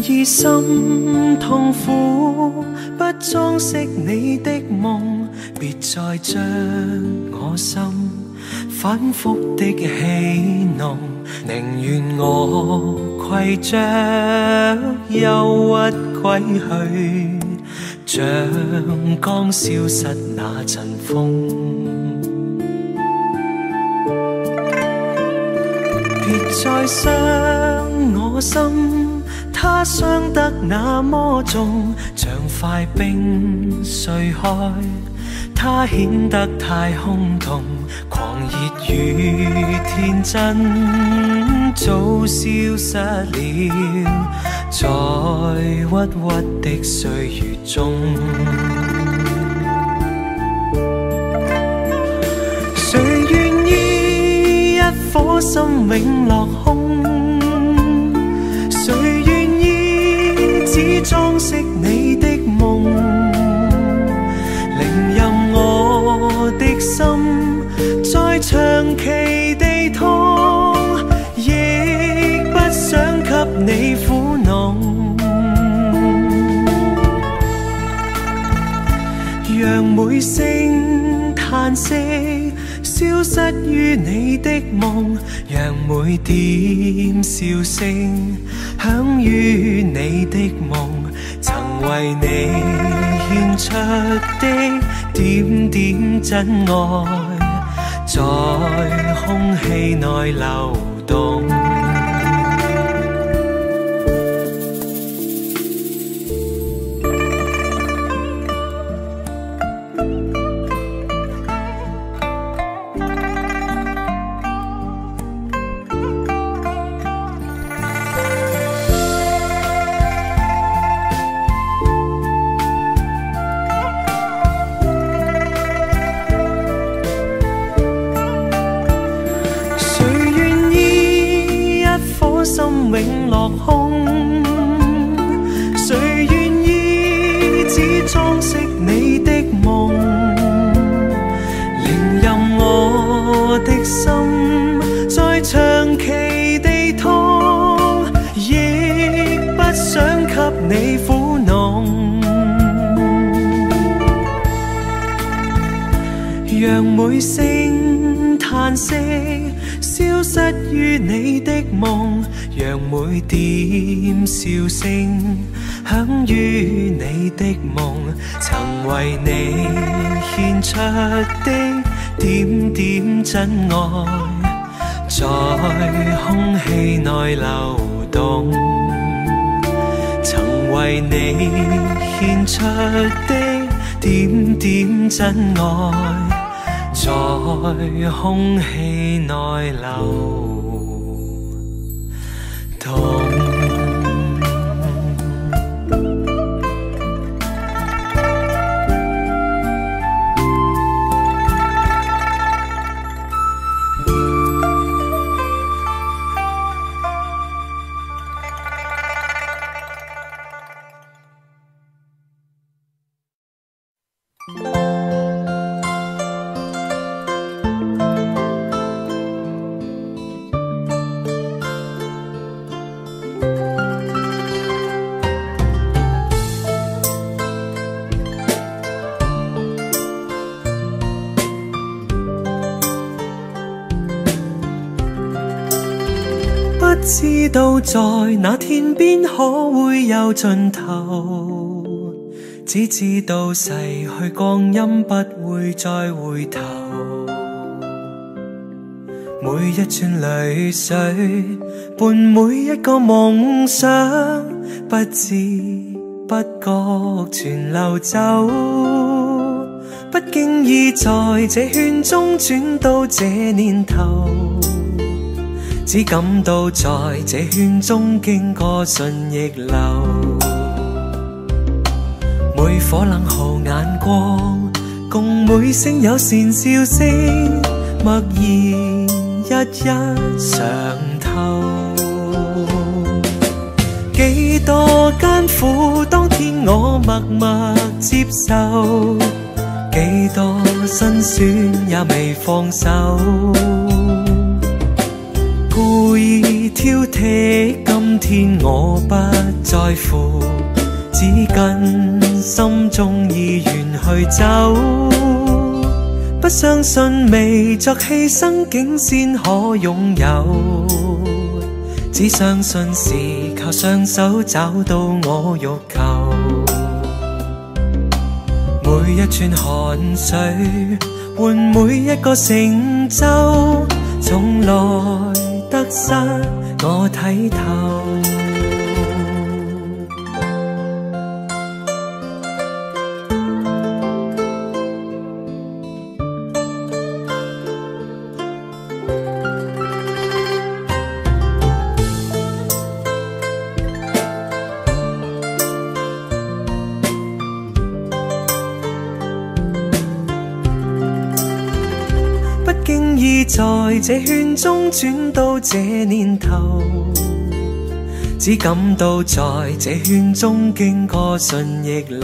意心痛苦，不裝飾你的夢，別再將我心反覆的戲弄，寧願我攜着憂鬱歸去，像剛消失那陣風。別再傷我心，它傷得那麼重，像塊冰碎開，它顯得太空洞，狂熱與天真早消失了，在鬱鬱的歲月中。誰願意一顆心永落空？誰願意只裝飾你的夢？寧任我的心再長期地痛，亦不想給你苦惱。讓每聲嘆息消失於你的夢，讓每點笑聲響於你的夢，曾為你獻出的點點真愛，在空氣內流動。心永落空，誰願意只裝飾你的夢？寧任我的心再長期地痛，亦不想給你苦惱。讓每聲嘆息消失於你的夢，讓每點笑聲響於你的夢，曾為你獻出的點點真愛，在空氣內流動。曾為你獻出的點點真愛，在空氣內流動。不知道在那天邊可會有盡頭，只知道逝去光陰不會再回頭。每一串淚水伴每一個夢想，不知不覺全流走。不經意在這圈中轉到這年頭，只感到在這圈中經過順逆流，每顆冷酷眼光，共每聲友善笑聲，默然一一嘗透。幾多艱苦，當天我默默接受，幾多辛酸也未放手。故意挑剔，今天我不再在乎，只跟心中意願去走。不相信未作犧牲竟先可擁有，只相信是靠雙手找到我欲求。每一串汗水換每一個成就，從來得失我睇透。經已在這圈中轉到這年頭，只感到在這圈中經過順逆流。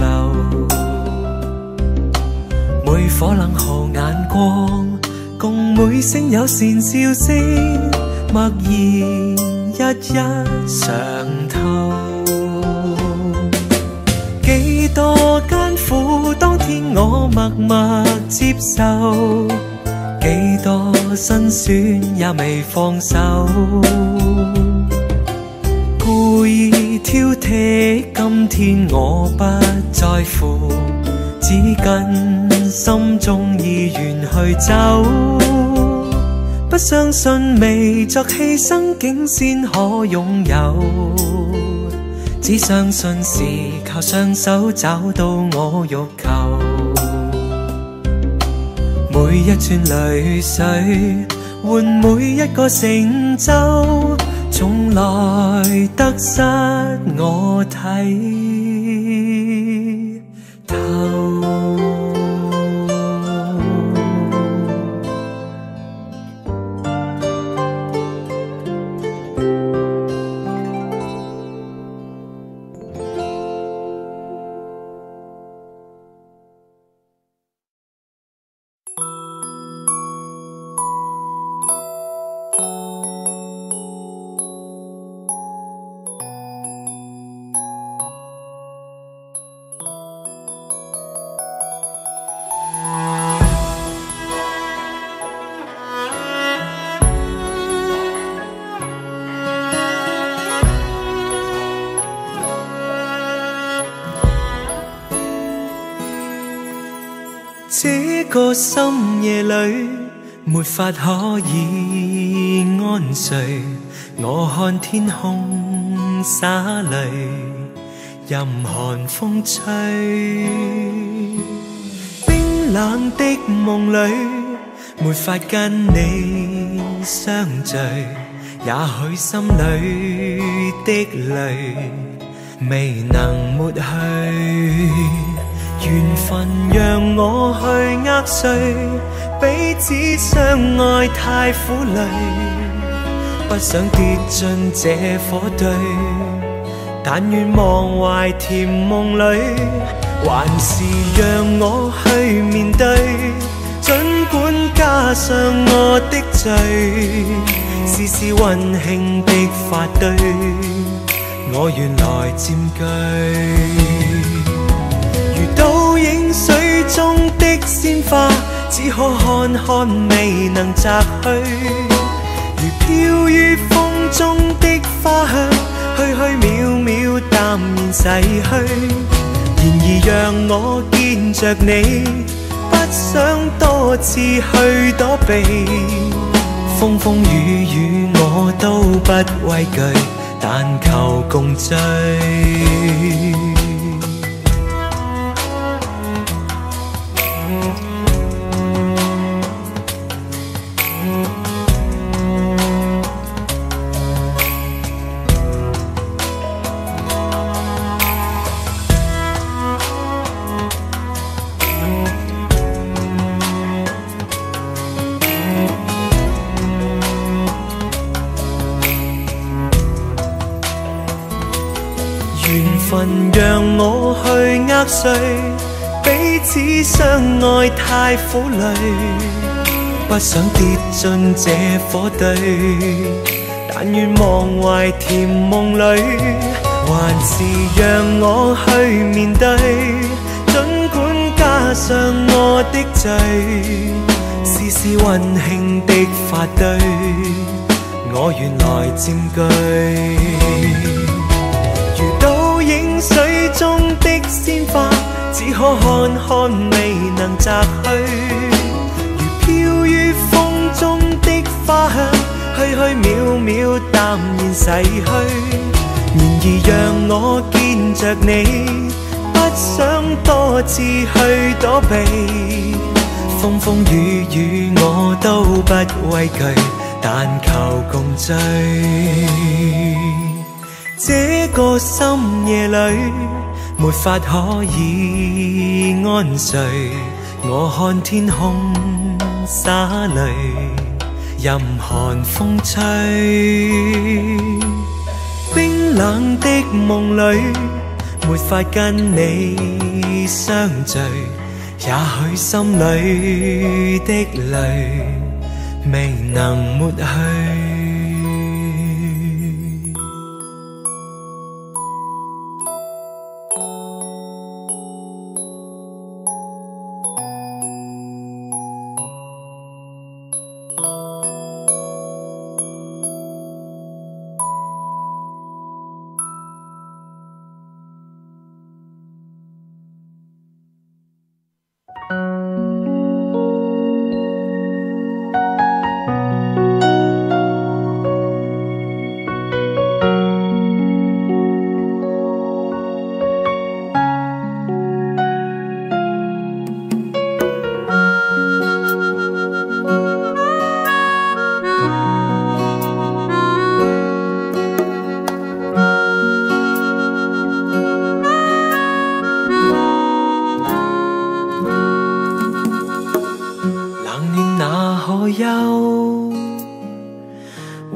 每顆冷酷眼光，共每聲友善笑聲，默然一一嘗透。幾多艱苦，當天我默默接受。幾多辛酸也未放手，故意挑剔，今天我不在乎，只跟心中意願去走。不相信未作犧牲竟先可擁有，只相信是靠雙手找到我欲求。每一串淚水換每一個成就，從來得失我睇透。這個深夜裏，沒法可以安睡。我看天空灑淚，任寒風吹。冰冷的夢裏，沒法跟你相聚。也許心裏的淚，未能抹去。緣分讓我去握碎，彼此相愛太苦累，不想跌進這火堆，但願忘懷甜夢裏，還是讓我去面對，儘管加上我的罪，試試溫馨的發堆，我願來佔據。倒影水中的鮮花，只可看看未能摘去，如飄於風中的花香，虛虛渺渺淡然逝去。然而讓我見着你，不想多次去躲避，風風雨雨我都不畏懼，但求共醉。緣分讓我去握碎，彼此相愛太苦累，不想跌進這火堆，但願忘懷甜夢裏，還是讓我去面對，儘管加上我的罪，試試溫馨的發堆，我原來佔據。如倒影水中的鮮花，只可看看未能摘去，如飄於風中的花香，虛虛渺渺淡然逝去。然而讓我見着你，不想多次去躲避，風風雨雨我都不畏懼，但求共聚。這個深夜裏沒法可以安睡，我看天空灑淚，任寒風吹。冰冷的夢裏沒法跟你相聚，也許心裏的淚未能抹去。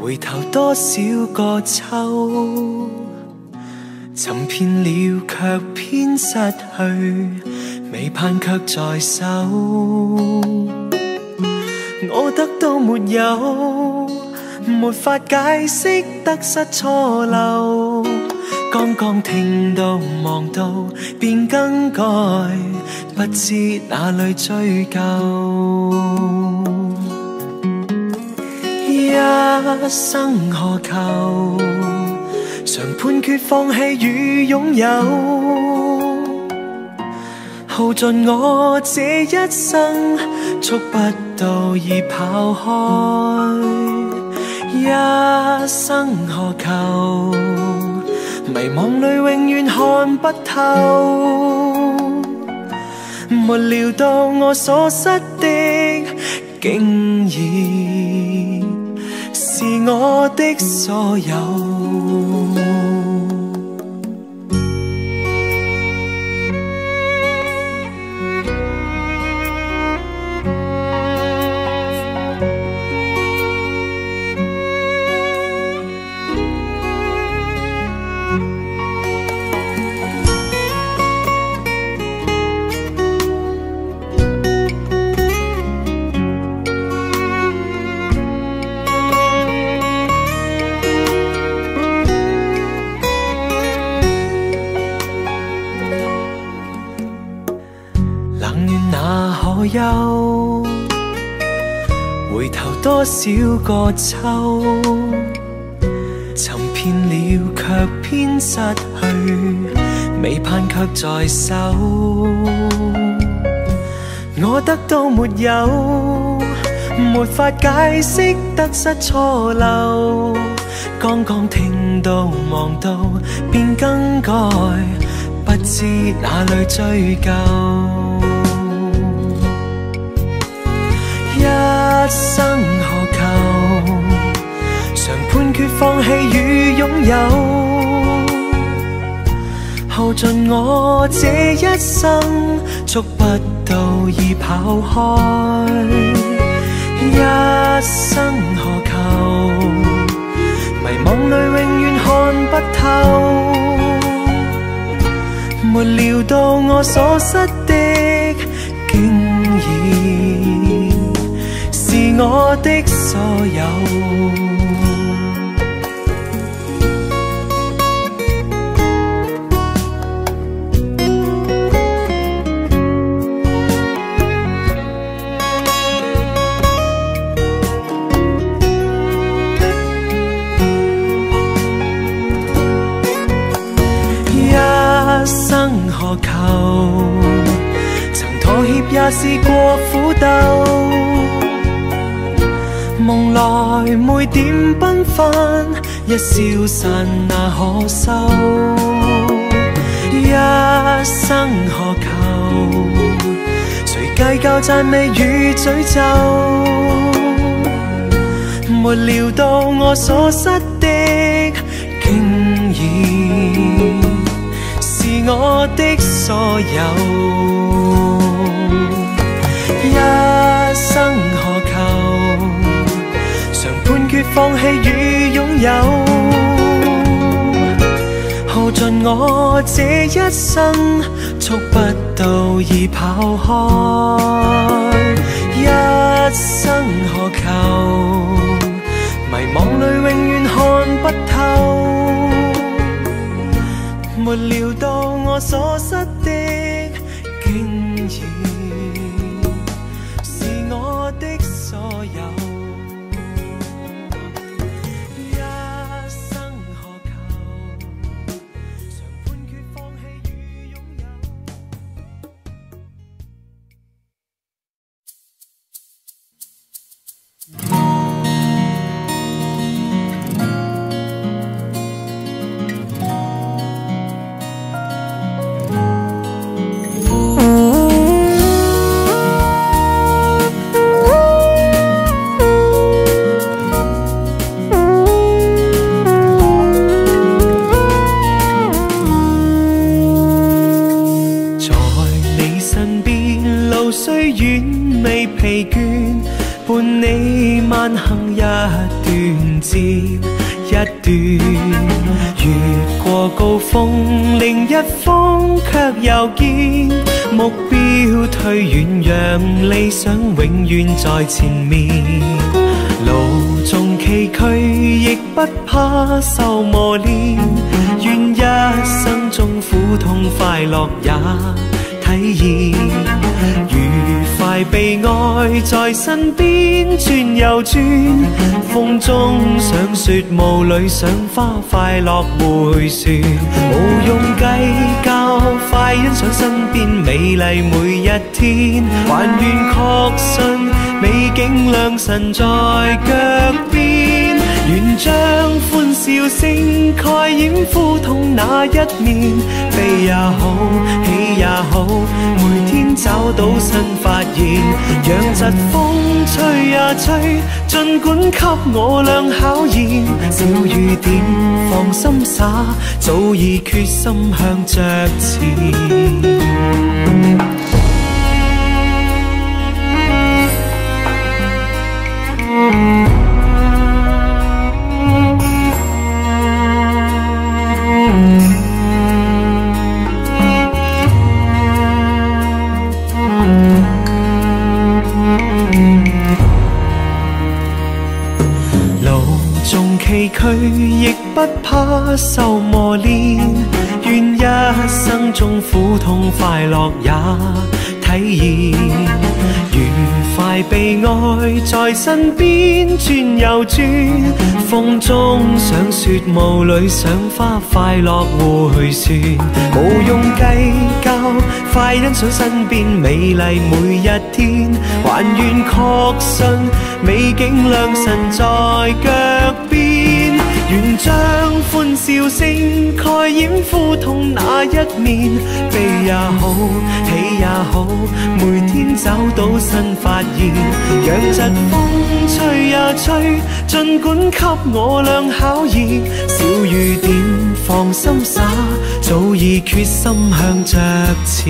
回頭多少個秋，尋遍了卻偏失去，未盼卻在手。我得到沒有，沒法解釋得失錯漏，剛剛聽到望到便更改，不知哪裏追究。一生何求，常判決放棄與擁有，耗盡我這一生，觸不到已跑開。一生何求，迷惘裏永遠看不透，沒料到我所失的竟然是我的所有。憂，回頭多少個秋，尋遍了卻偏失去，未盼卻在手。我得到沒有，沒法解釋得失錯漏，剛剛聽到望到便更改，不知哪裏追究。一生何求，常判決放棄與擁有，耗盡我這一生，觸不到已跑開。一生何求，迷惘裏永遠看不透，沒料到我所失的竟然是我的所有。生何求？曾妥協也試過苦鬥，夢來每點繽紛，一消散那可收？一生何求？誰計較讚美與詛咒？沒料到我所失的，竟然是我的所有。一生何求？常判決放棄與擁有，耗盡我這一生，觸不到已跑開。一生何求？迷惘裏永遠看不透，沒料到我所失的，竟然是我的所有。一生何求？常判決放棄與擁有。疲倦，伴你慢行一段接一段，越過高峰，另一峰卻又見目標退遠，讓理想永遠在前面。路縱崎嶇，亦不怕受磨練，願一生中苦痛快樂也體驗。愉快被愛在身邊轉又轉，風中想說霧裏賞花，快樂迴旋，無用計較，快欣賞身邊美麗每一天，還願確信美景良辰在腳邊，願將歡笑聲蓋掩苦痛那一面，悲也好，喜也好，每天找到新發現，讓疾風吹呀吹，儘管給我倆考驗，小雨點放心灑，早已決心向着前。崎嶇亦不怕受磨練，願一生中苦痛快樂也體驗，愉快被愛在身邊轉又轉，風中想說霧裏賞花，快樂迴旋，無用計較，快欣賞身邊美麗每一天，還願確信美景良辰在腳邊，願將歡笑聲蓋掩苦痛那一面，悲也好，喜也好，每天找到新發現，讓疾風吹呀吹，儘管給我倆考驗，小雨點放心灑，早已決心向着前。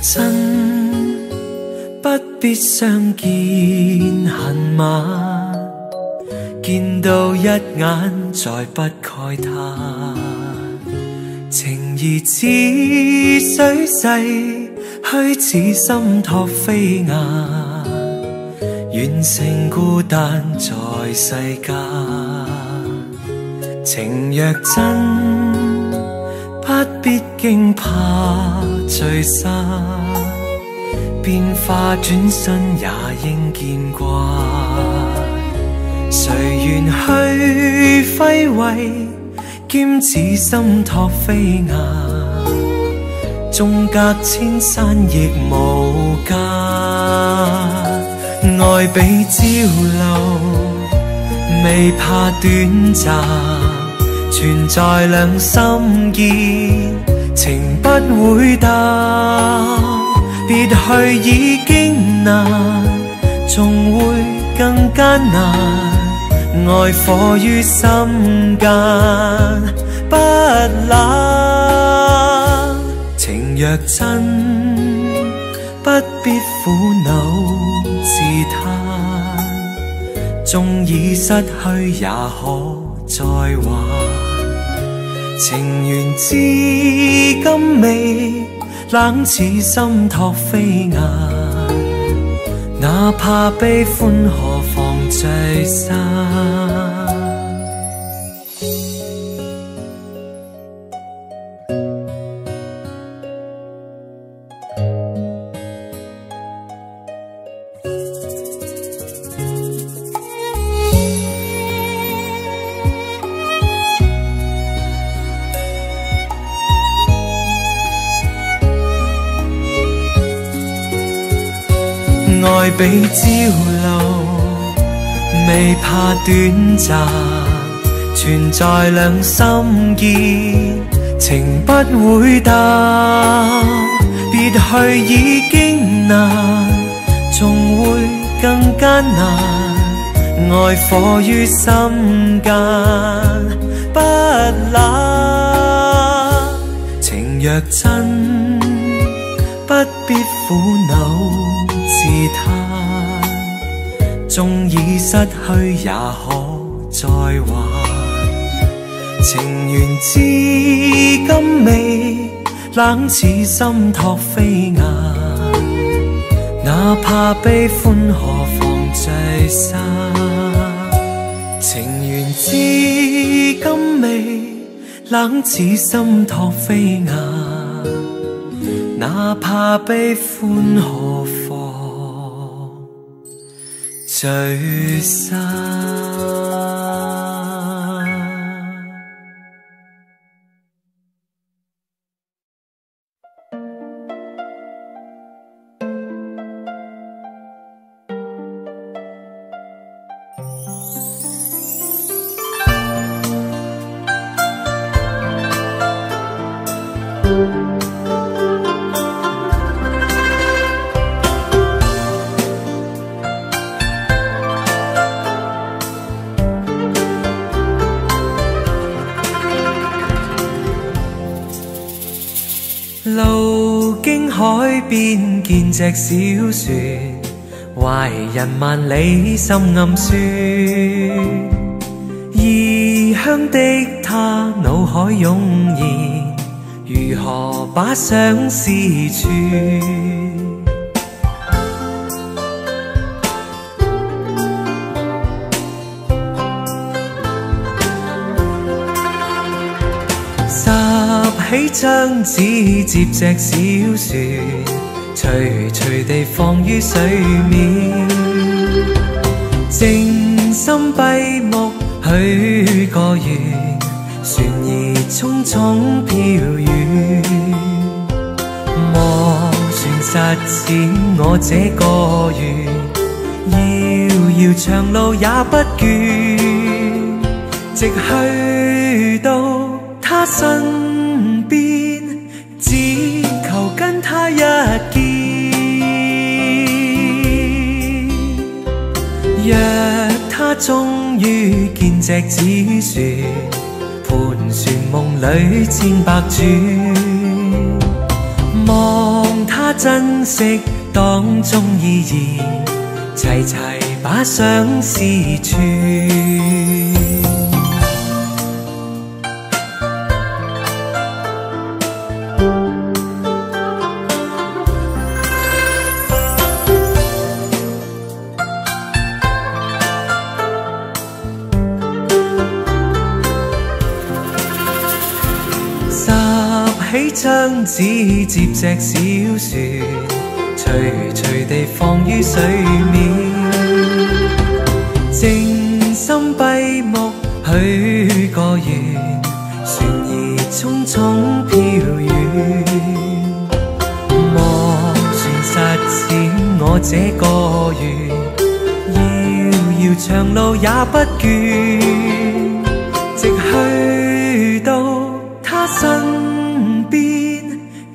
真，不必相見恨晚，見到一眼再不慨嘆。情義似水逝，虛似心託飛雁，遠勝孤單在世間。情若真，不必驚怕聚散，變化轉身也應見慣。誰願去揮霍，兼此心託飛雁，縱隔千山亦無間。愛比朝露，未怕短暫，存在兩心結，情不會淡。別去已經難，仲會更艱難。愛火於心間，不冷。情若真，不必苦惱自嘆，縱已失去也可再還。情緣至今未冷似心託飛雁，哪怕悲歡何妨聚散。愛比朝露，未怕短暫，存在兩心結，情不會淡。別去已經難，仲會更艱難。愛火於心間，不冷。情若真，不必苦惱自嘆，縱已失去也可再還。情緣至今未冷似心託飛雁，哪怕悲歡何妨聚散。情緣至今未冷似心託飛雁，哪怕悲歡何妨聚散。路經海邊見隻小船，懷人萬里心暗酸。異鄉的他腦海湧現，如何把相思串？起張紙接隻小船，隨隨地放於水面，靜心閉目許個願，船兒匆匆飄遠。望船實踐我這個願，遙遙長路也不倦，直去到他身邊，只求跟他一見。若他終於見隻紙船，盤旋夢裏千百轉，望他珍惜當中意義，齊齊把相思串。起張紙接隻小船，隨隨地放於水面，靜心閉目許個願，船兒匆匆飄遠，望船實踐我這個願，遙遙長路也不倦，直去到他身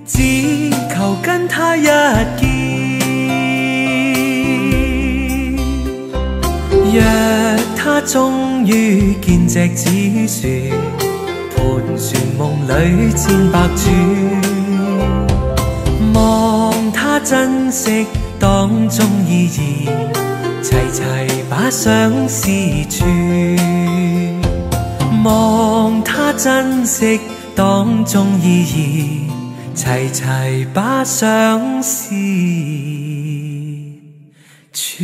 只求跟他一見，若他終於見隻紙船，盤旋夢裏千百轉，望他珍惜當中意義，齊齊把相思串，望他珍惜當中意義，齊齊把相思串。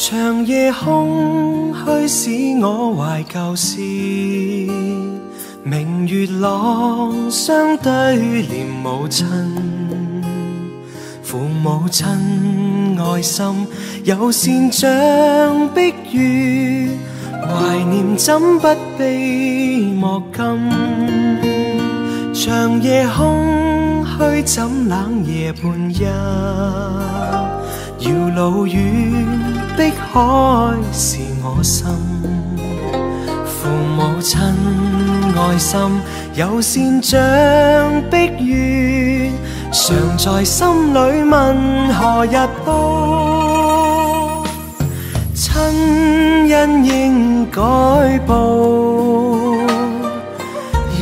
長夜空虛使我懷舊事，明月朗相對念母親，父母親愛心有善像碧月，懷念怎不悲莫禁。長夜空虛怎冷夜半夜，遙路遠碧海是我心，父母親愛心有善像碧月，常在心裏問何日報，親恩應該報，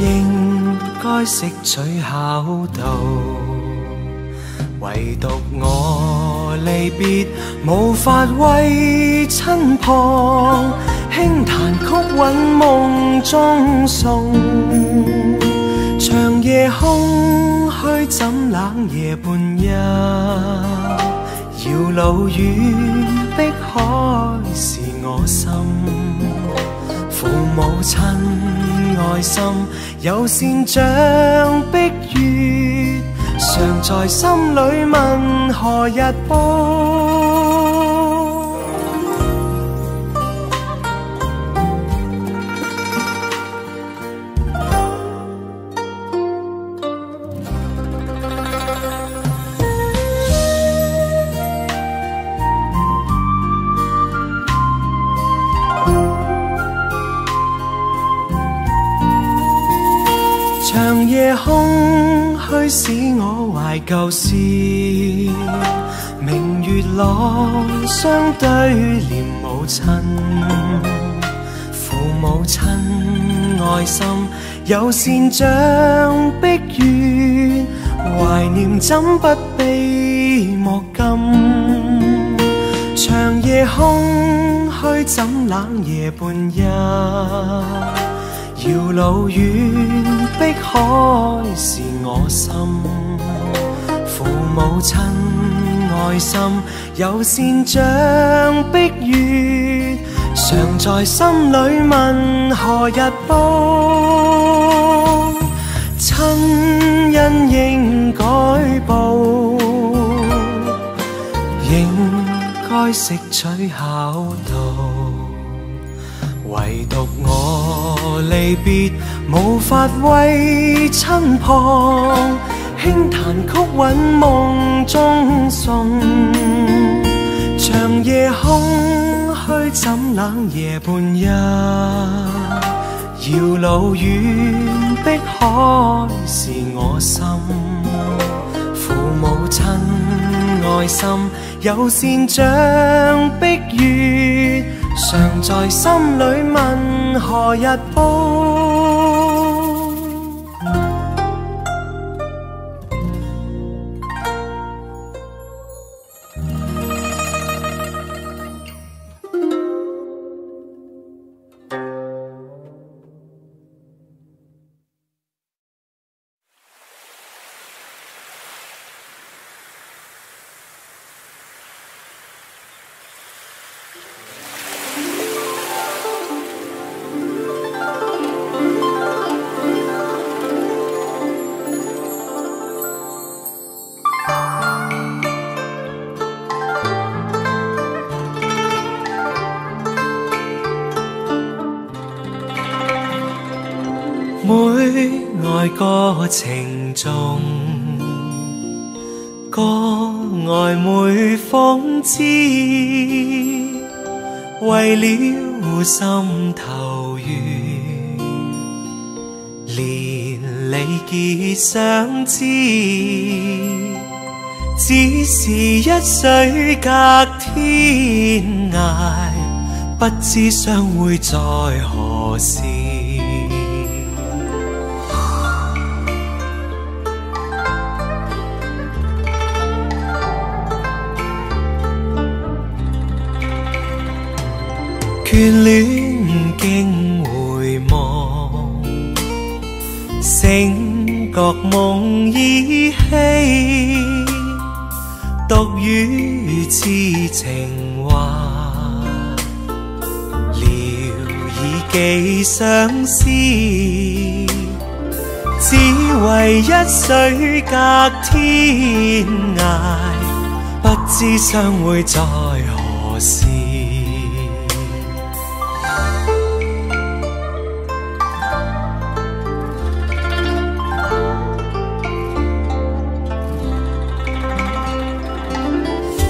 應該識取孝道，唯獨我離別無法為親旁，輕彈曲韻夢中送。長夜空虛怎冷夜半夜，遙路遠碧海是我心，父母親愛心有善像碧月，常在心裏問何日報。長夜空虛使我懷舊事，明月朗相對念母親，父母親愛心有善像碧月，懷念怎不悲莫禁。長夜空虛怎冷夜半夜，遙路遠碧海是我心，父母親愛心有善像碧月，常在心裏問何日報，親恩應該報，應該識取巧道，唯獨我離別無法為親旁，輕彈曲韻夢中送，長夜空虛怎冷夜半日，遙路遠碧海是我心，父母親愛心友善像碧月，常在心裏問何日報。每愛歌情中，歌愛每諷刺，為了心頭緣，連理結相知，只是一水隔天涯，不知相會在何時。眷戀經回望，醒覺夢依稀，獨語痴情話，聊以寄相思，只為一水隔天涯，不知相會在何時。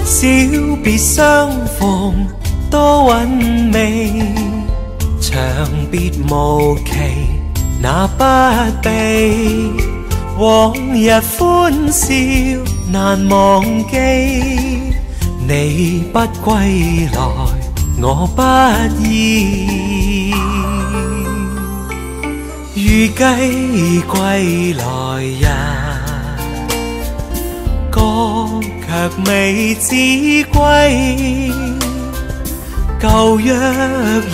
小別相逢多韻味，長別無期那不避，往日歡笑難忘記，你不歸來我不依，預計歸來日，歌卻未知歸，舊約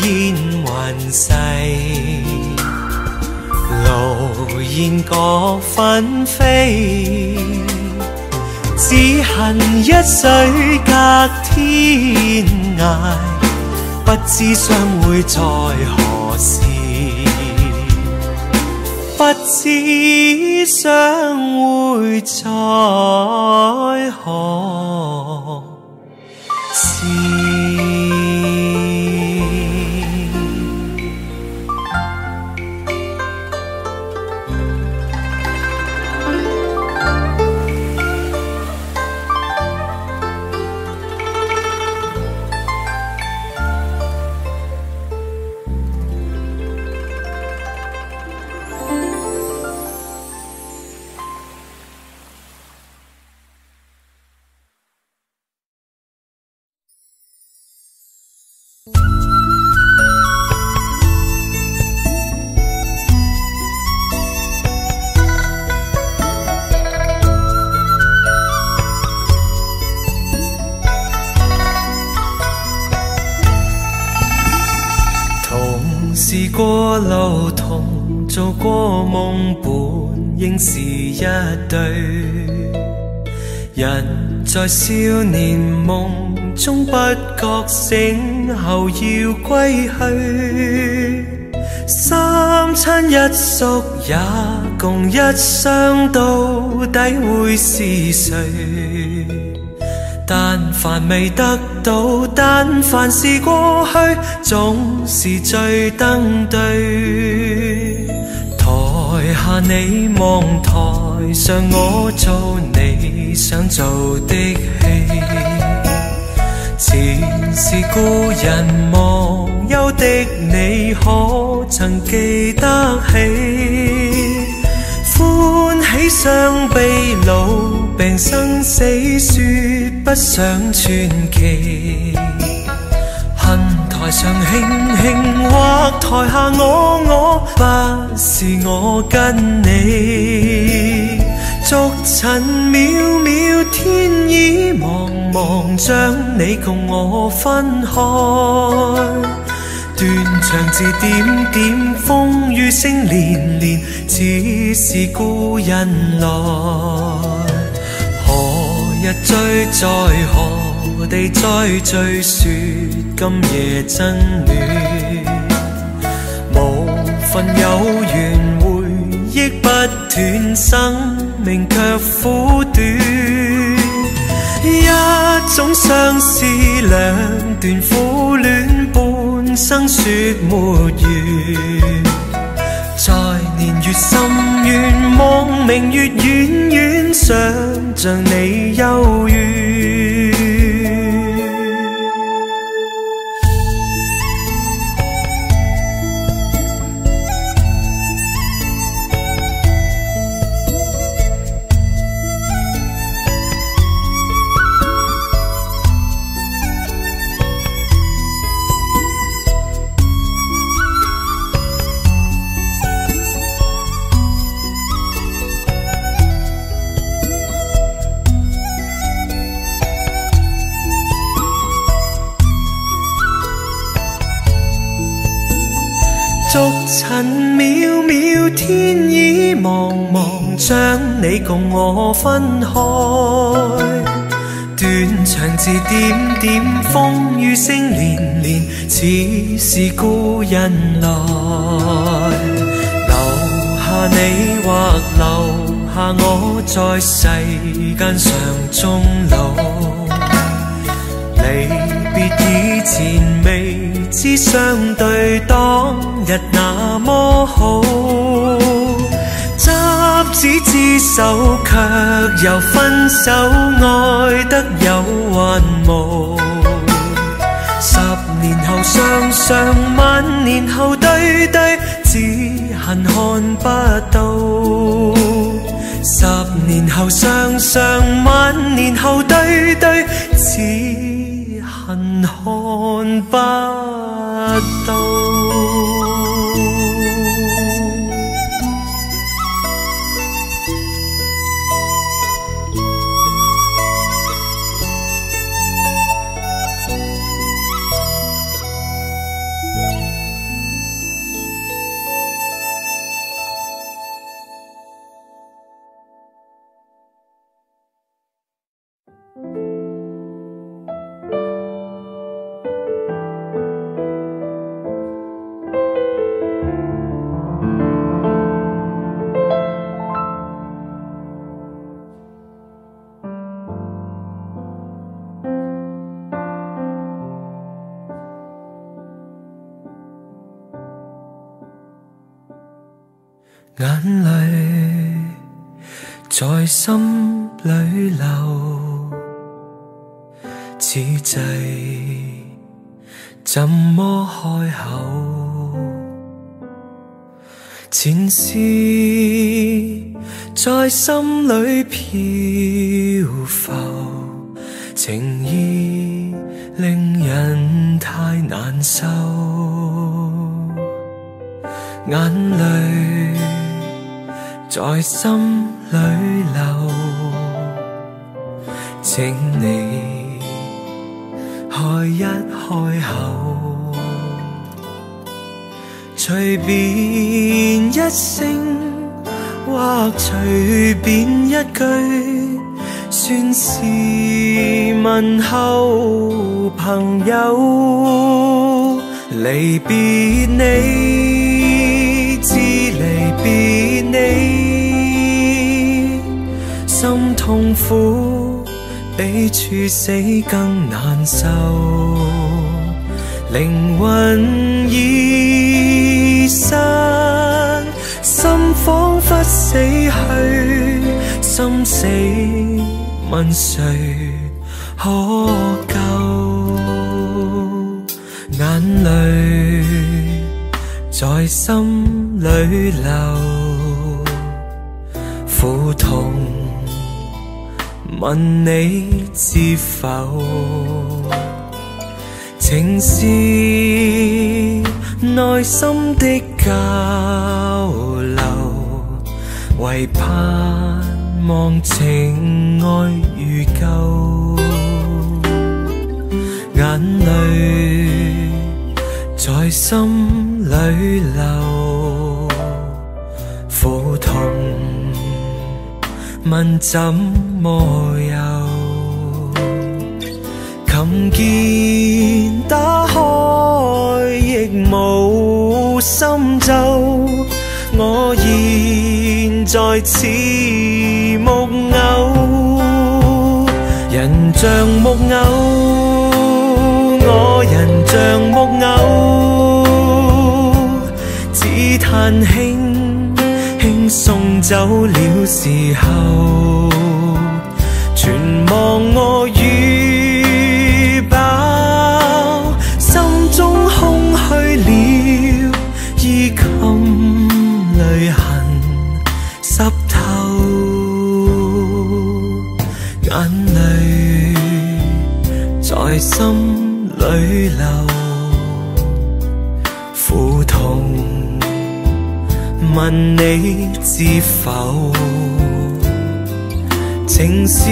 現雲逝，路煙各紛飛，只恨一水隔天涯，不知相會在何時，不知相會在何時。試過路同做過夢，本應是一對。人在少年夢中不覺醒後要歸去，三親一宿也共一雙，到底會是誰？但凡未得到，但凡是過去，總是最登對。台下你望，台上我做你想做的戲。前是故人忘憂的你，可曾記得起？歡喜傷悲老病生死，說不上傳奇。恨台上輕輕，或台下我，不是我跟你。逐塵渺渺，天已茫茫，將你共我分開。斷腸字點點，風雨聲連連，只是故人來。何日追，在何地再聚，說今夜真戀。無份有緣，回憶不斷，生命卻苦短。一種相思，兩段苦戀，半生說沒完。在年月深淵，望明月遠遠，想像你幽怨。逐塵渺渺，天已茫茫，將你共我分開。斷腸字點點，風雨聲連連，似是故人來。留下你或留下我，在世間上終老。離別以前，未知相對當日那麼好。執子之手，卻又分手，愛得有還無。10年後雙雙，萬年後對對，只恨看不到。10年後雙雙，萬年後對對，只恨看不到。眼淚在心裏流，此際怎麼開口？前事在心裏漂浮，情意令人太難受。眼淚在心裏流，請你開一開口，隨便一聲或隨便一句，算是問候朋友。離別你，知離別你，心痛苦，比處死更難受，靈魂已散，心彷彿死去，心死問誰可救？眼淚在心裏流，苦痛問你知否？情是內心的交流，為盼望情愛如舊。眼淚在心裏流，苦痛問怎麼有？琴鍵打開亦無心奏，我現在似木偶，人像木偶，我人像木偶，只嘆輕輕送走了時候，全忘我預飽，心中空虛了，衣襟淚痕濕透，眼淚在心裏流，苦痛問你知否？情是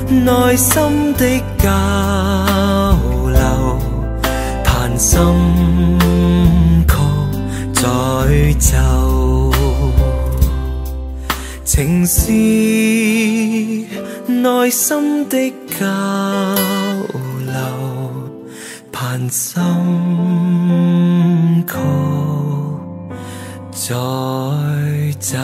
內心的交流，盼心曲在奏。情是內心的交流，盼心曲在奏。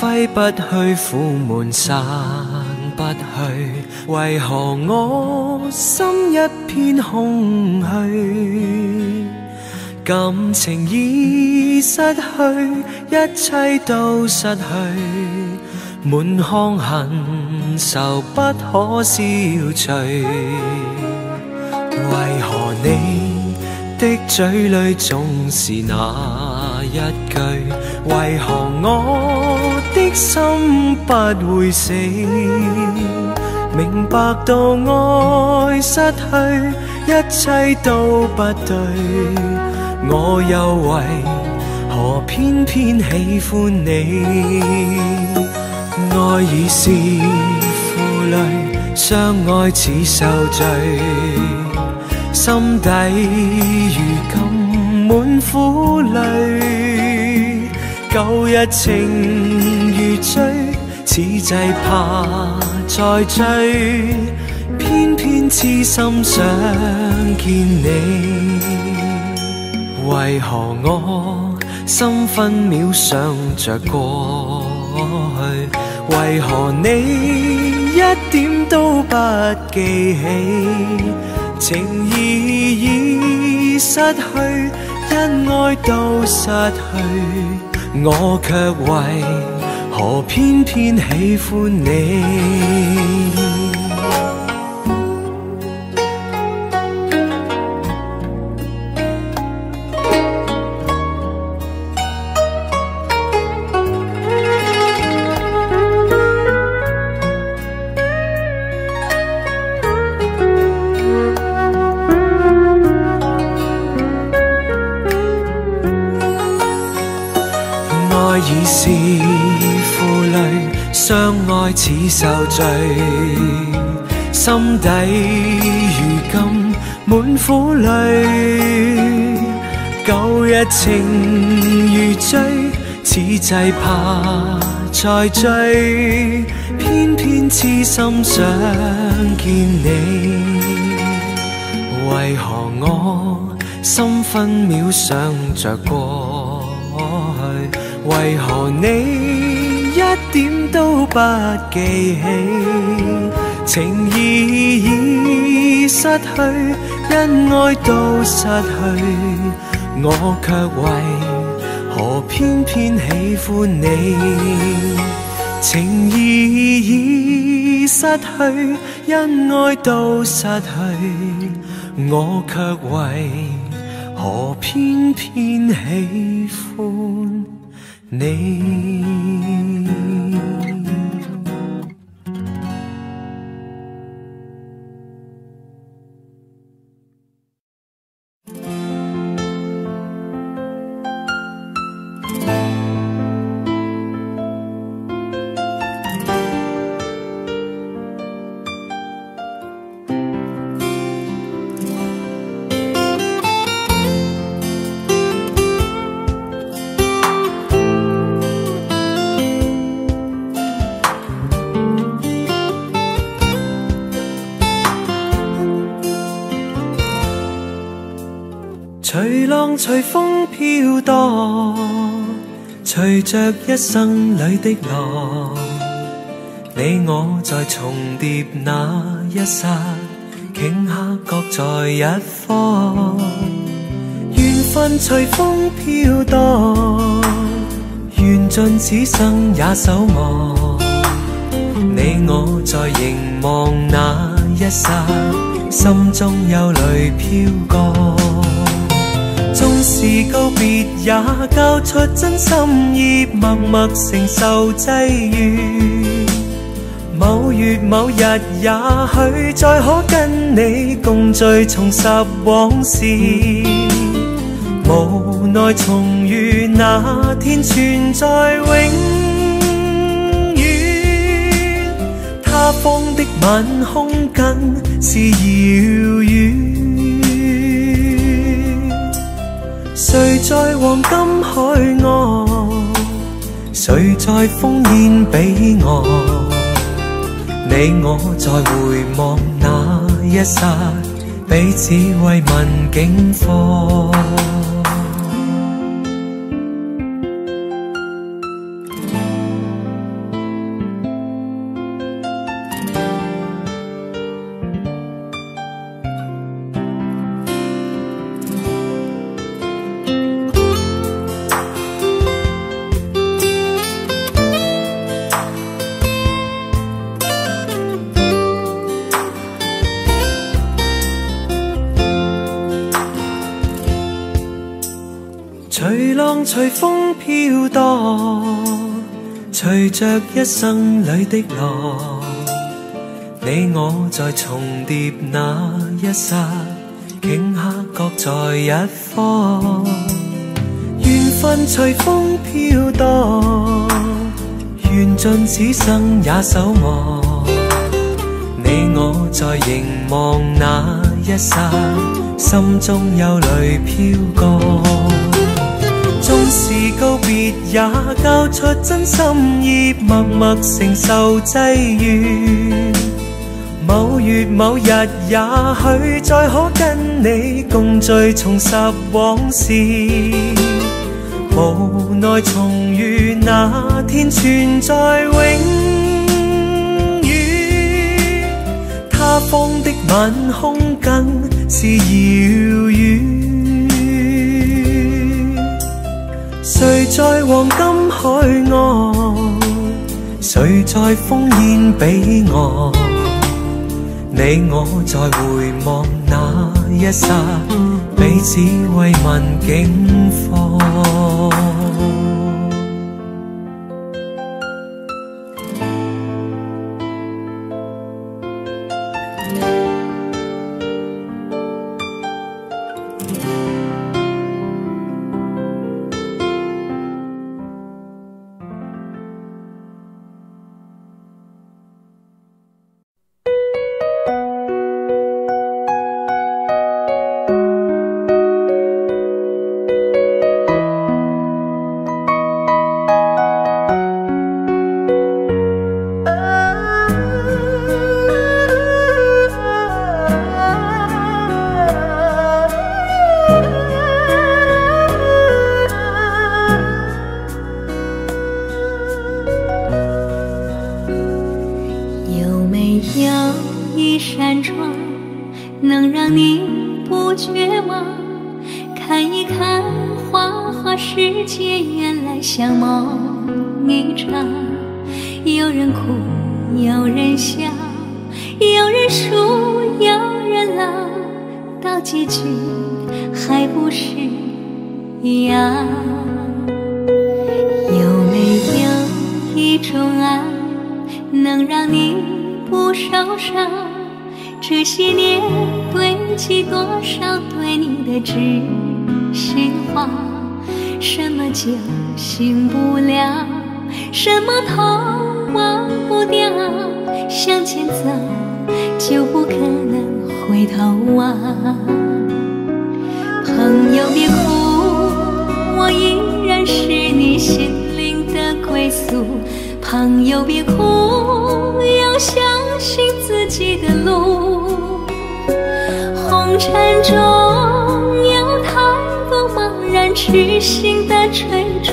揮不去，苦悶散不去，為何我心一片空虛？感情已失去，一切都失去，滿腔恨愁不可消除。為何你的嘴裏總是那一句？為何我的心不會死？明白到愛失去，一切都不對，我又為何偏偏喜歡你？愛已是負累，相愛似受罪，心底如今滿苦淚，舊日情如醉，此際怕再追，偏偏痴心想見你。為何我心分秒想着過去？為何你一點都不記起？情義已失去，因愛都失去，我卻為何偏偏喜歡你？已是負相愛似受罪，心底如今滿苦淚。舊日情如醉，此際怕再追，偏偏痴心想見你。為何我心分秒想着過去？為何你一點都不記起？情意已失去，因愛都失去，我卻為何偏偏喜歡你？情意已失去，因愛都失去，我卻為何偏偏喜歡你？隨浪隨風飄蕩，隨着一生裏的浪，你我在重疊那一剎，頃刻各在一方。緣分隨風飄蕩，緣盡此生也守望。你我在凝望那一剎，心中憂慮飄過。縱是告別也交出真心意，默默承受際遇。某月某日也許再可跟你共聚重拾往事，無奈重遇那天存在永遠。他方的晚空更是遙遠。誰在黃金海岸，誰在烽煙彼岸？你我在回望那一剎，彼此慰問境況。隨浪隨風飄蕩，隨着一生裏的浪，你我在重疊那一剎，頃刻各在一方。緣分隨風飄蕩，緣盡此生也守望。你我在凝望那一剎，心中憂慮飄過。縱是告別也交出真心意，默默承受際遇。某月某日也許再可跟你共聚重拾往事，無奈重遇那天存在永遠。他方的晚空更是遙遠。誰在黃金海岸，誰在烽煙彼岸？你我在回望那一剎，彼此慰問境況。一扇窗，能让你不绝望。看一看花花世界，原来像梦一场。有人哭，有人笑，有人输，有人老，到结局还不是一样。有没有一种爱，能让你不受伤？这些年堆积多少对你的知心话？什么酒醒不了，什么痛忘不掉，向前走就不可能回头望。朋友别哭，我依然是你心灵的归宿。朋友别哭，要相信自己的路。红尘中有太多茫然痴心的追逐，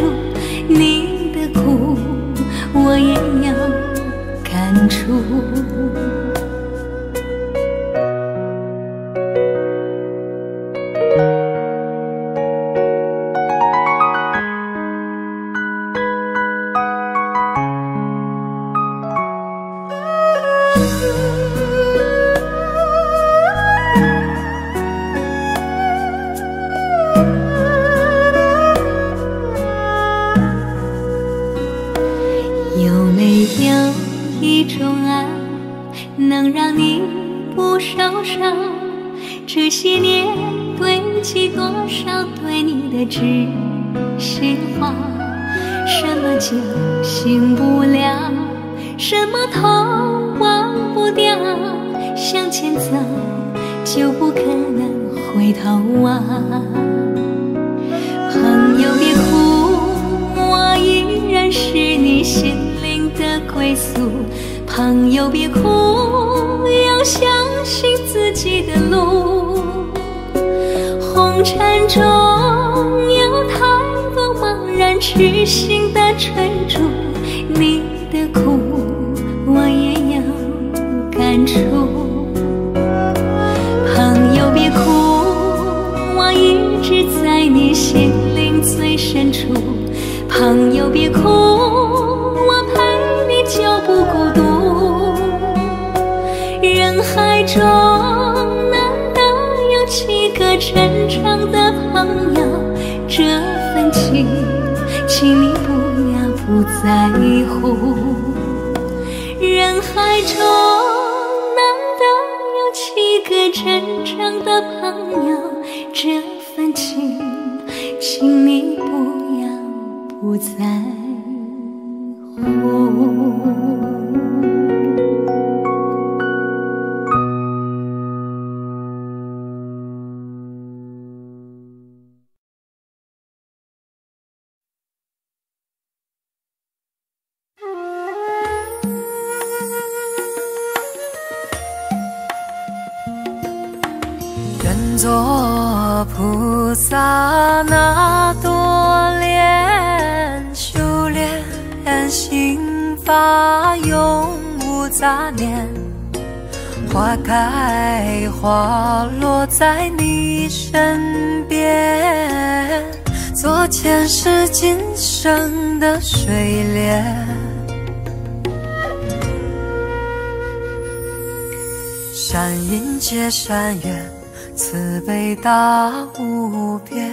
你的苦我也有感触。有没有一种爱，能让你不受伤？这些年堆积多少对你的知心话？什么酒醒不了，什么痛忘不掉，向前走就不可能回头望。朋友别哭，我依然是你心灵的归宿。朋友别哭，要相信自己的路。红尘中有太多茫然痴心的追逐，你的苦我也有感触。朋友别哭，我一直在你心灵最深处。朋友别哭，我陪你就不孤独。人海中难得有几个真诚的朋友，这份情请你不要不在乎。人海中难得有几个真诚的朋友，这份情请你不要不在乎。愿做菩萨那多莲，修炼心法永无杂念。花开花落在你身边，做前世今生的水莲。善因结善缘，慈悲大无边，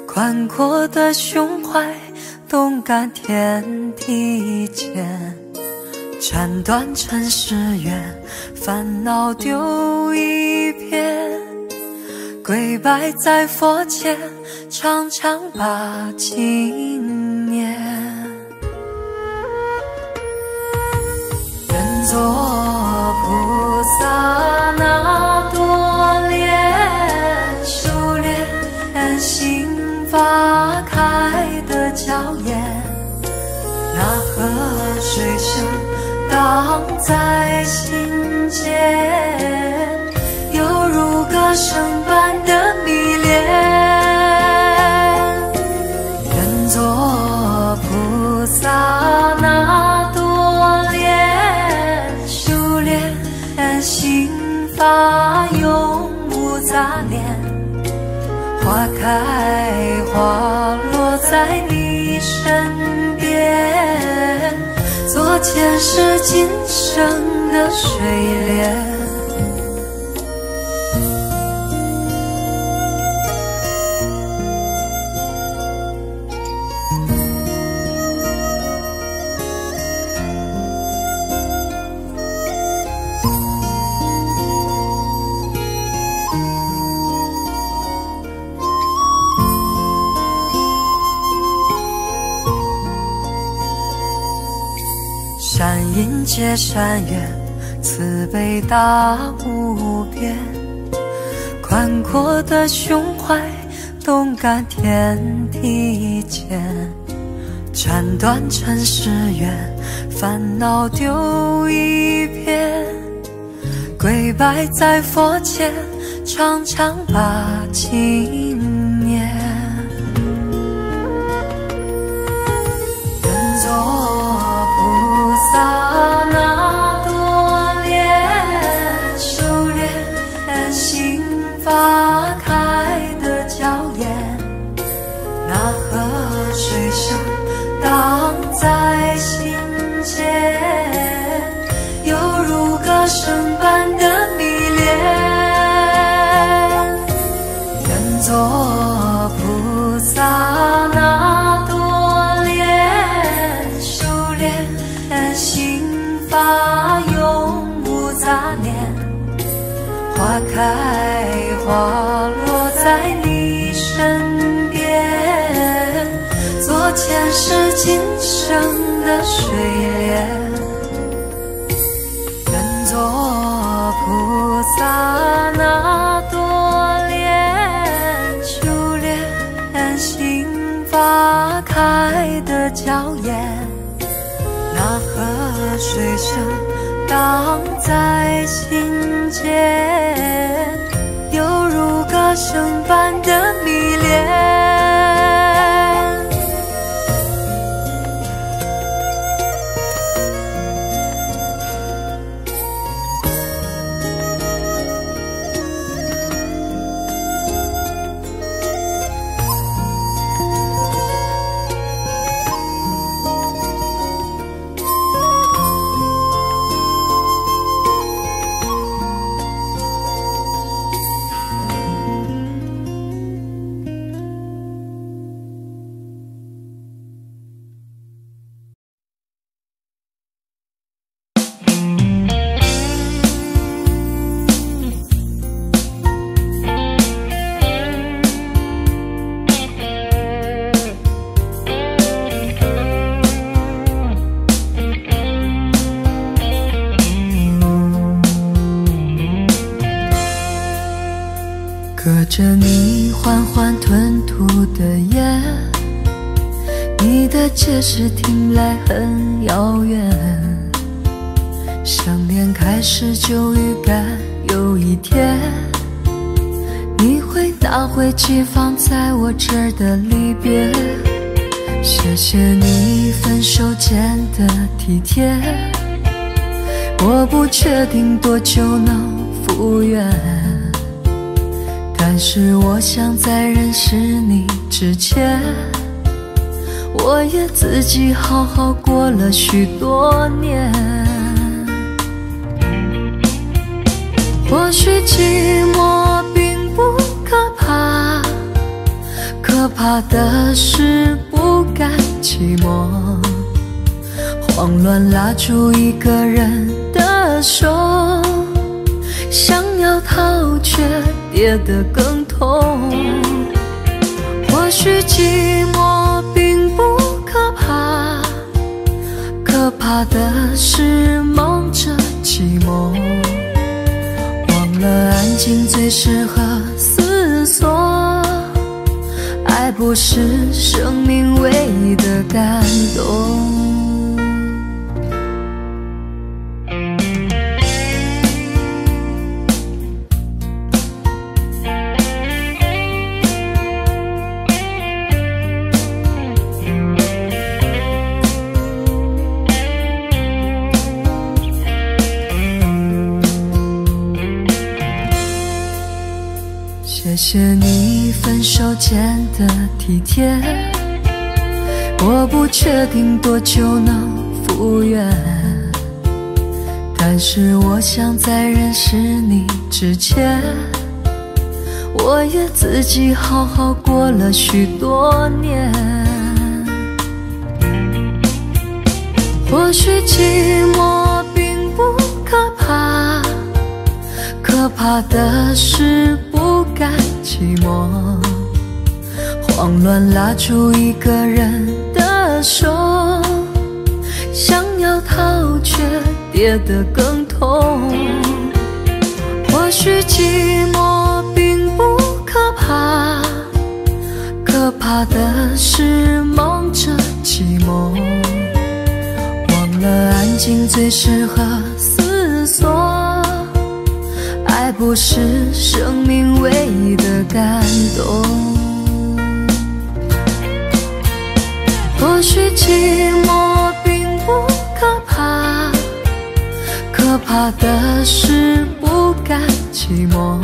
宽阔的胸怀，动感天地间。斩断尘世缘，烦恼丢一片，跪拜在佛前，常常把经念。愿做菩萨那多莲，修炼心法开的娇艳。那河水声荡在心间，犹如歌声般的迷恋。愿做菩萨那多莲，修炼心发永无杂念，花开花落在你身边，做前世今生的水莲。山阴接山远，慈悲大无边，宽阔的胸怀，动感天地间，斩断尘世缘，烦恼丢一边，跪拜在佛前，常常把经念。愿做菩萨那多莲，修炼心花开的娇艳，那河水声荡在心间，犹如歌声般的迷恋。愿做菩萨那多莲，修炼心发永无杂念，花开花落在你身边，做前世今生的水莲。愿做菩萨那多莲，修炼心花开的娇艳，那河水声荡在心间，犹如歌声般的迷恋。隔着你缓缓吞吐的烟，你的解释听来很遥远，想念开始就预感有一天你会拿回寄放在我这儿的离别。谢谢你分手前的体贴，我不确定多久能复原，但是我想在认识你之前，我也自己好好过了许多年。或许寂寞并不可怕，可怕的是不甘寂寞，慌乱拉住一个人的手，想要逃却跌得更痛。或许寂寞并不可怕，可怕的是忙着寂寞，忘了安静最适合思索，爱不是生命唯一的感动。谢你分手前的体贴，我不确定多久能复原，但是我想在认识你之前，我也自己好好过了许多年。或许寂寞并不可怕，可怕的是不甘寂寞，慌乱拉住一个人的手，想要逃却跌得更痛。或许寂寞并不可怕，可怕的是忙着寂寞，忘了安静最适合思索，爱不是生命唯一的感动。或许寂寞并不可怕，可怕的是不甘寂寞，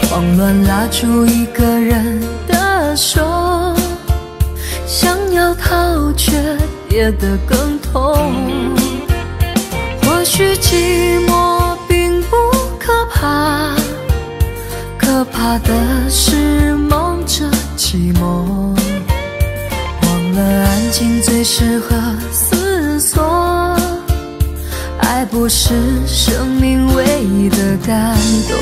慌乱拉住一个人的手，想要逃却跌得更痛。或许寂寞并不可怕，可怕的是忙着寂寞，忘了安静最适合思索，爱不是生命唯一的感动。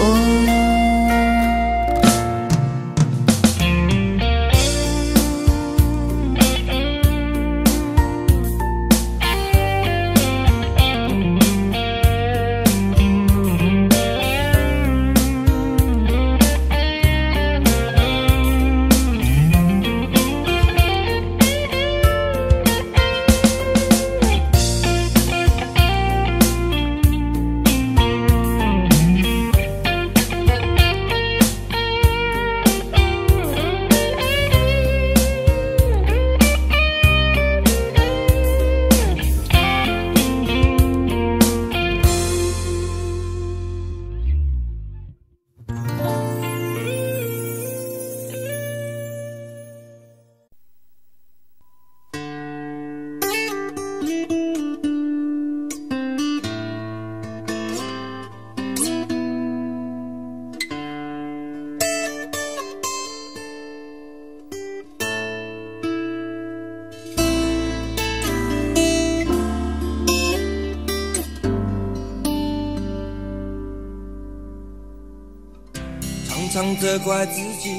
常常责怪自己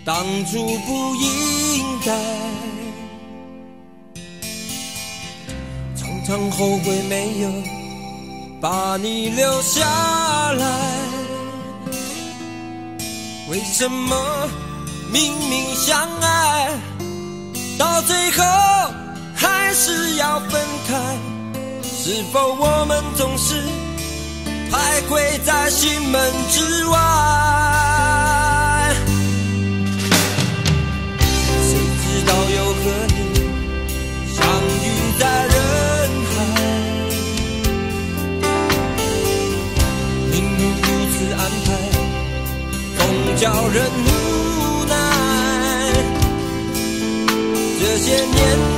当初不应该，常常后悔没有把你留下来。为什么明明相爱，到最后还是要分开？是否我们总是徘徊在心门之外？谁知道又和你相遇在人海，命运如此安排，总叫人无奈。这些年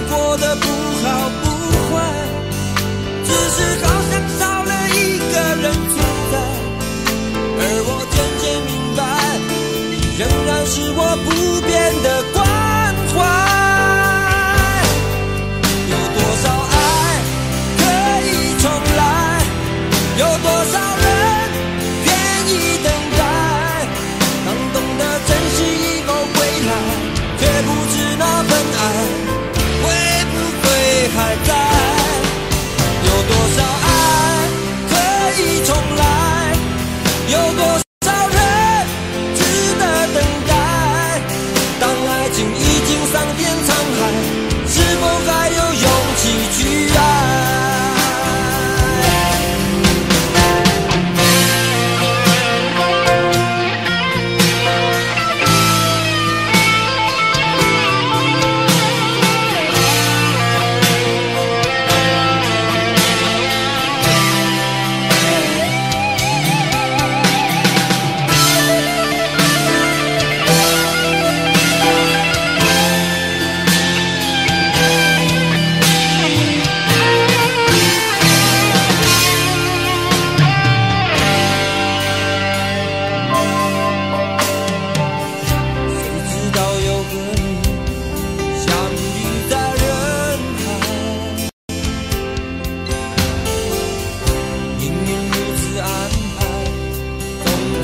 过得不好不坏，只是好像少了一个人存在，而我渐渐明白，你仍然是我不变的关怀。有多少爱可以重来，有多少人愿意等待，当懂得珍惜以后归来，却不知那份爱会不会还在。有多少爱可以重来，有多少人值得等待，当爱情已经桑田沧海，是否还有勇气去爱？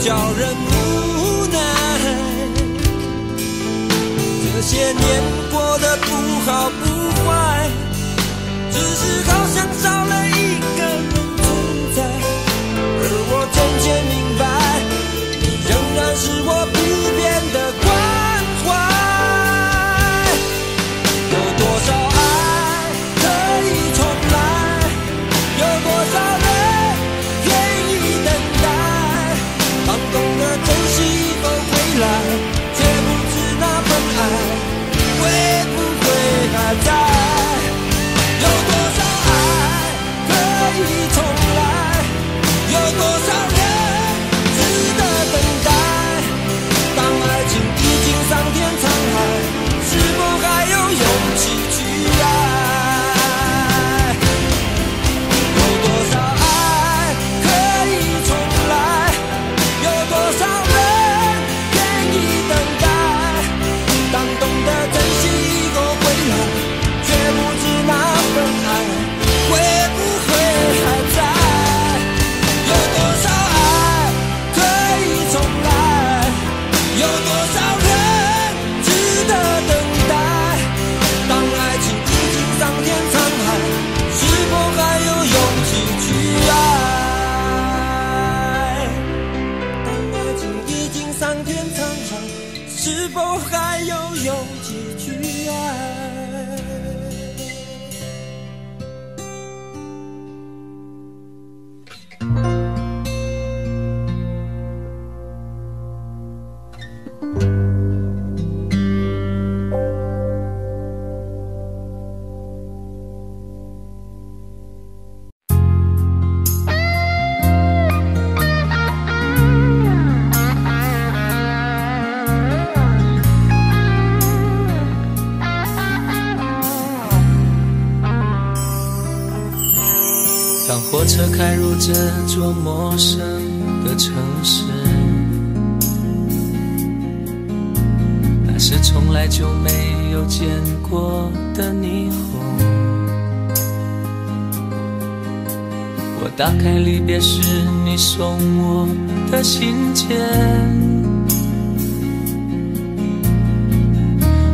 叫人无奈。这些年过得不好不坏，只是好像少了一个人存在。而我渐渐明白，你仍然是我不变的关怀。有多少爱可以重来？有多少人愿意等待？当懂得珍惜以后回来，却不知那份爱会不会还在？有多少爱可以重来？有多少人值得等待？当爱情已经桑田沧海，是否还有勇气去爱？有多少爱可以重来？有多少人愿意等待？当懂得珍惜以后回来，却不知那份爱会不会还在？有多少爱可以重来？有多少人值得等待？当爱情已经桑田沧海，是否还有勇气去爱？当爱情已经桑田沧海，是否还有勇气去爱？当火车开入这座陌生的城市，那是从来就没有见过的霓虹。我打开离别时你送我的信件，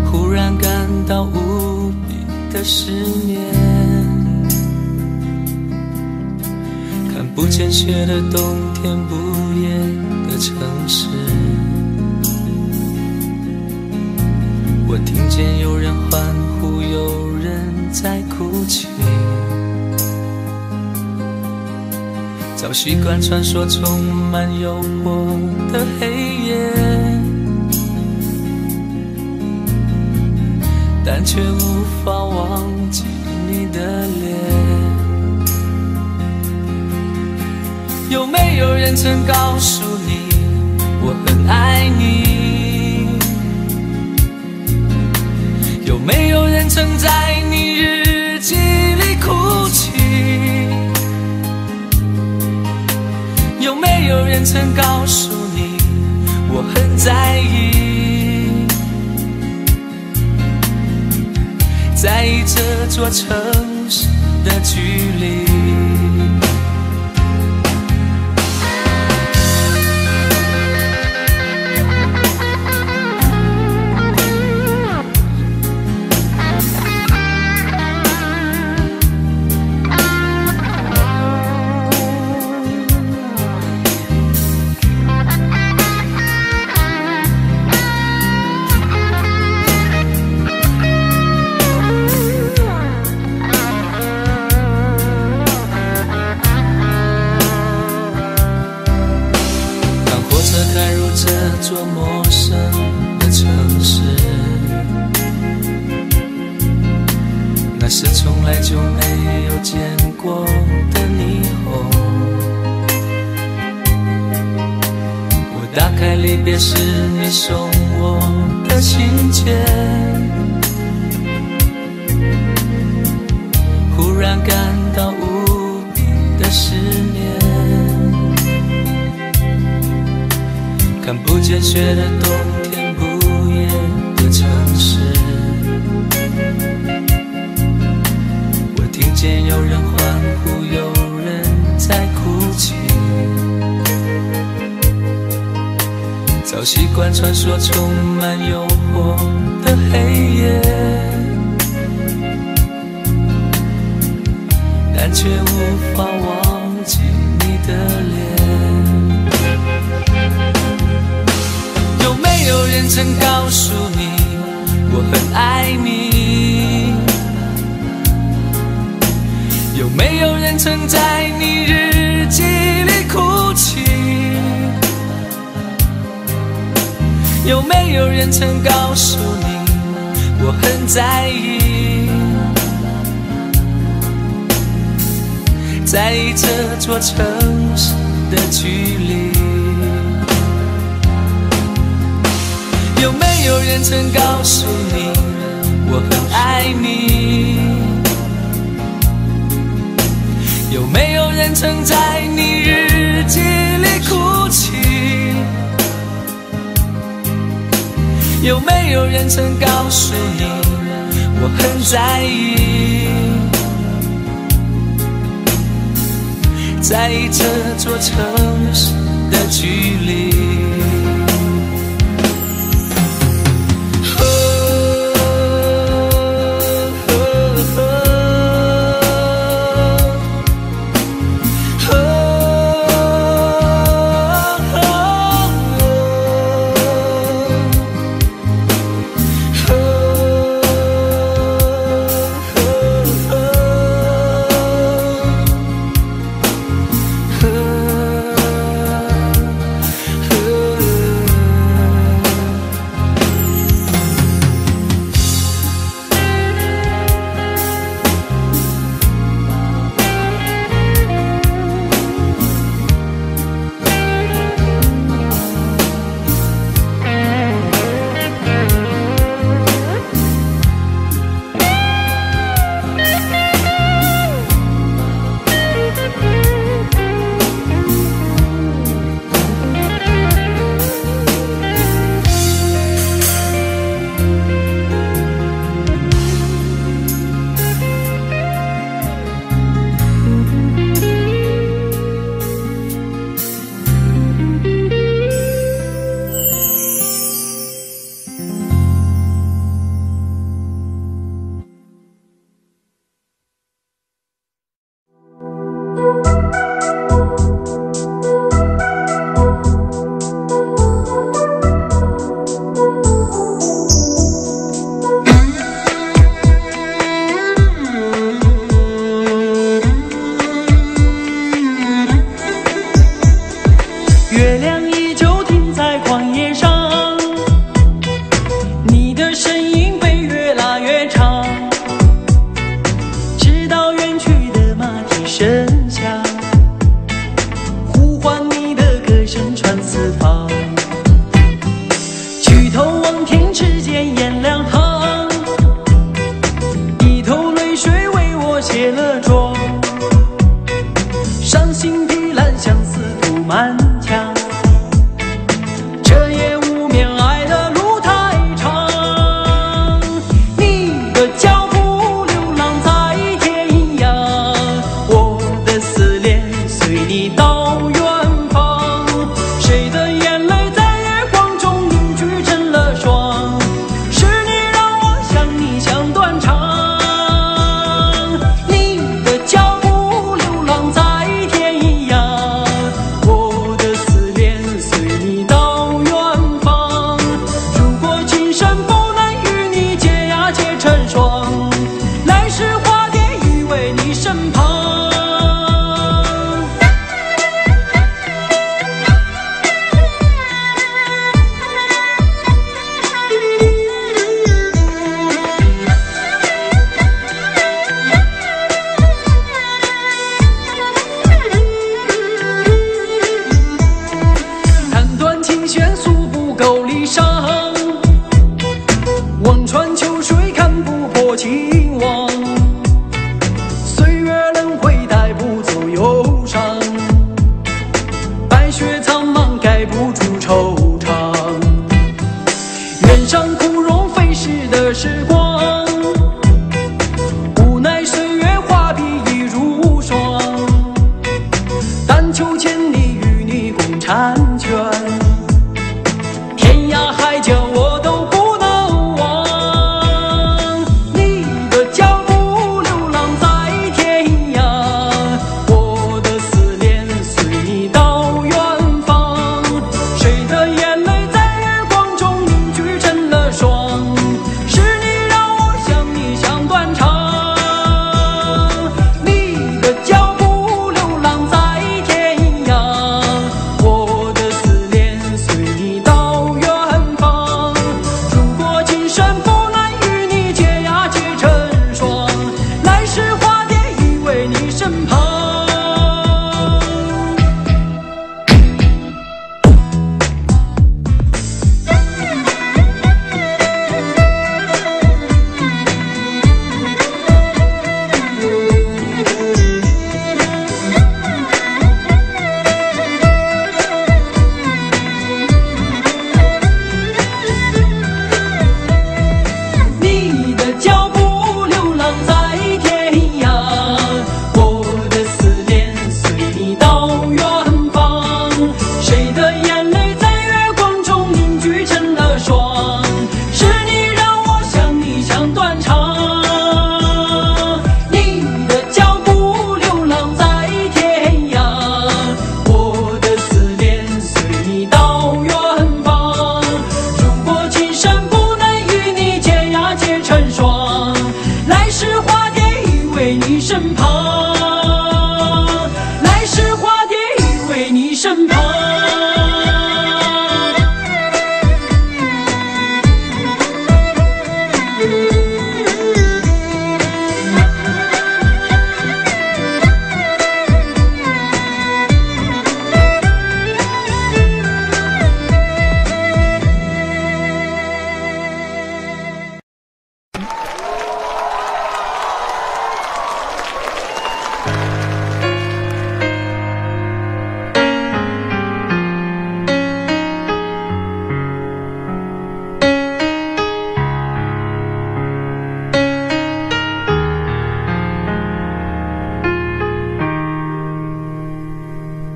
忽然感到无比的思念。不见雪的冬天，不夜的城市，我听见有人欢呼，有人在哭泣。早习惯穿梭充满诱惑的黑夜，但却无法忘记你的脸。有没有人曾告诉你我很爱你？有没有人曾在你日记里哭泣？有没有人曾告诉你我很在意？在意这座城市的距离。这座陌生的城市，那是从来就没有见过的霓虹。我打开离别时你送我的信件，忽然感到无比的思念。看不见雪的冬天，不夜的城市，我听见有人欢呼，有人在哭泣。早习惯穿梭充满诱惑的黑夜，但却无法忘记你的脸。有没有人曾告诉你我很爱你？有没有人曾在你日记里哭泣？有没有人曾告诉你我很在意？在意这座城市的距离。有没有人曾告诉你我很爱你？有没有人曾在你日记里哭泣？有没有人曾告诉你我很在意？在意这座城市的距离。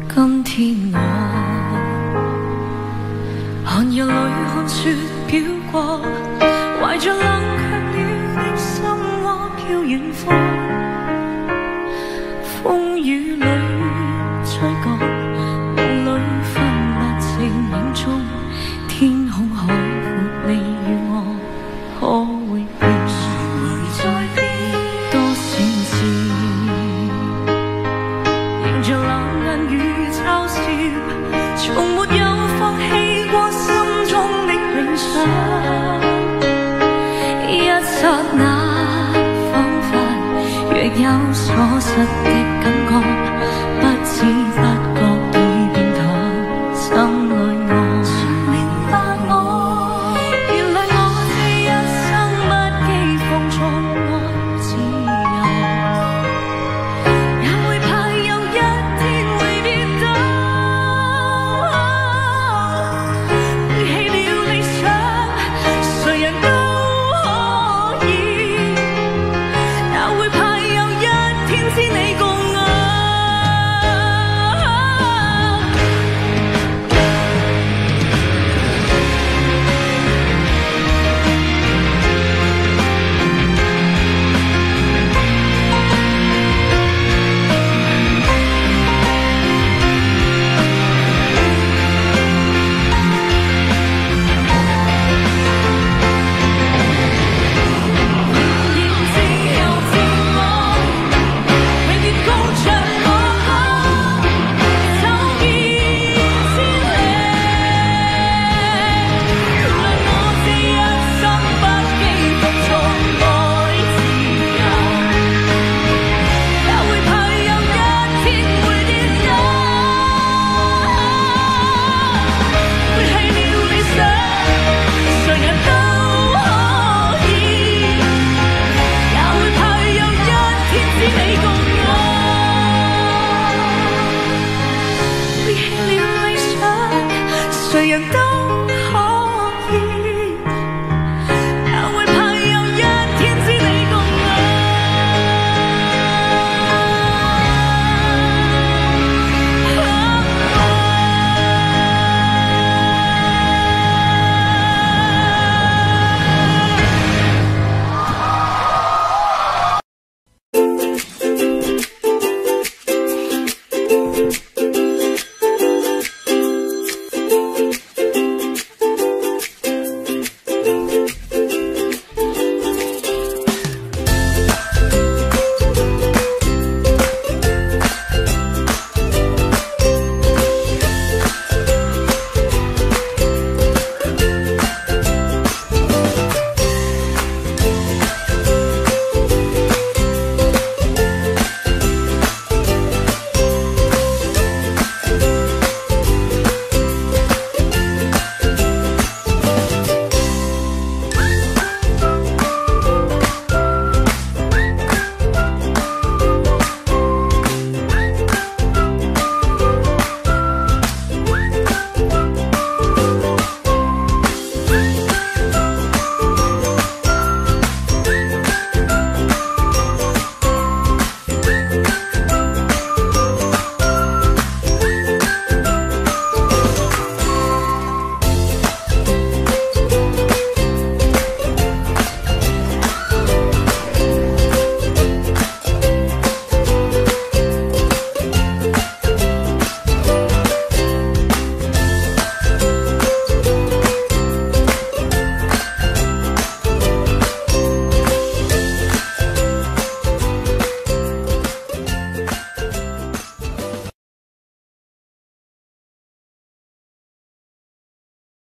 今天我寒夜里看雪飄過，懷着冷卻了的心窩飄遠方，風雨裏吹過，夢裏分不清影蹤，天空海闊，你與我可會變？誰會在變？多少次迎着冷眼與嘲笑，從沒有放棄過心中的理想。一剎那，彷彿若有所失的感覺，不知不覺已變淡，心裏我全明白我，原來我這一生不羈放縱愛自由，也會怕有一天會跌倒，背棄了理想，誰人都可以，也會怕有一天知你共我。誰人都